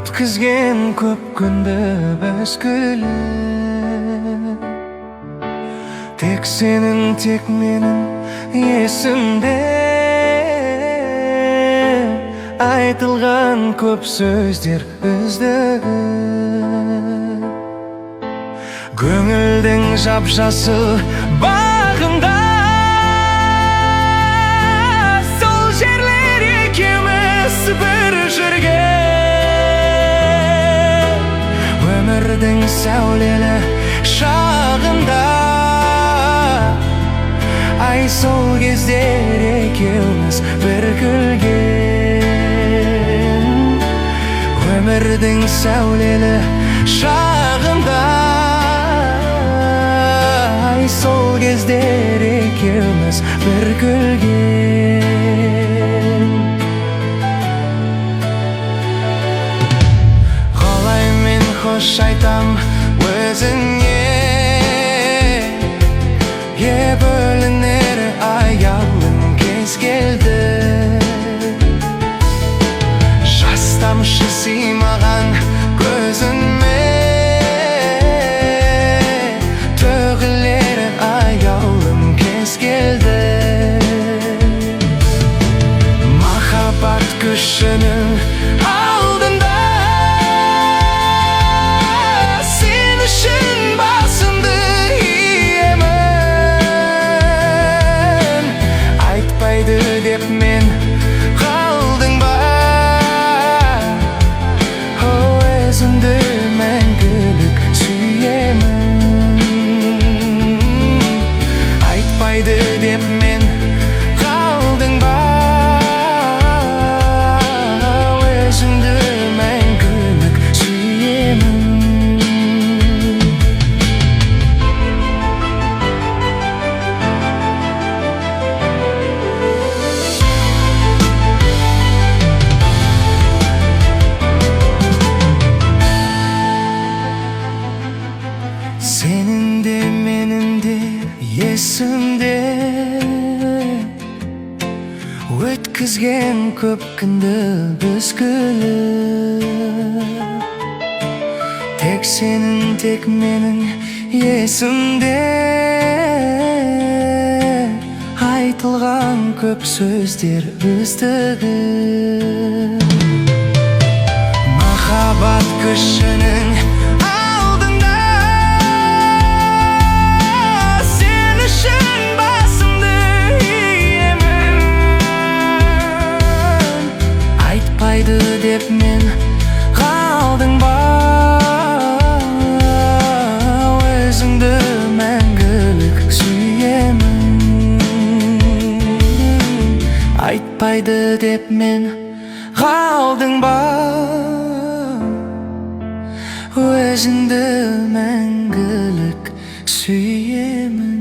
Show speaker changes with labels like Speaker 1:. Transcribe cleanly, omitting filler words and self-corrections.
Speaker 1: өткізген көп күнді біз күліп, тек сенің, тек менің есімде. Айтылған көп сөздер үздігі, көңілдің жап-жасыл бағында. Сол жерлер екеуміз бір жүрген, өмірдің сәулелі шағында. Ай, сол кездер екеуміз бір күлген, өмірдің сәулелі шағында. Ай, сол кездер екеуміз бір күлген. Қалай мен қош айтам өзіңе, бөлінер аялым кез келді. Жас тамшы сыймаған көзіме, төгілер аялым кез келді. Махаббат күшінің алдында сен үшін басымды иемін. Айтпайды деп мен қалдың ба, өзіңді мәңгілік сүйемін. Айтпайды деп мен қалдың ба, өзіңді мәңгілік сүйемін. Сенің де менің де есімде, өткізген көп күнді біз күліп, тек сенің, тек менің есімде. Айтылған көп сөздер үздігі, махаббат күшінің алдында сен үшін басымды иемін. Айтпайды деп мен қалдың ба, өзіңді мәңгілік сүйемін. Айтпайды деп мен қалдың ба, өзіңді мәңгілік сүйемін.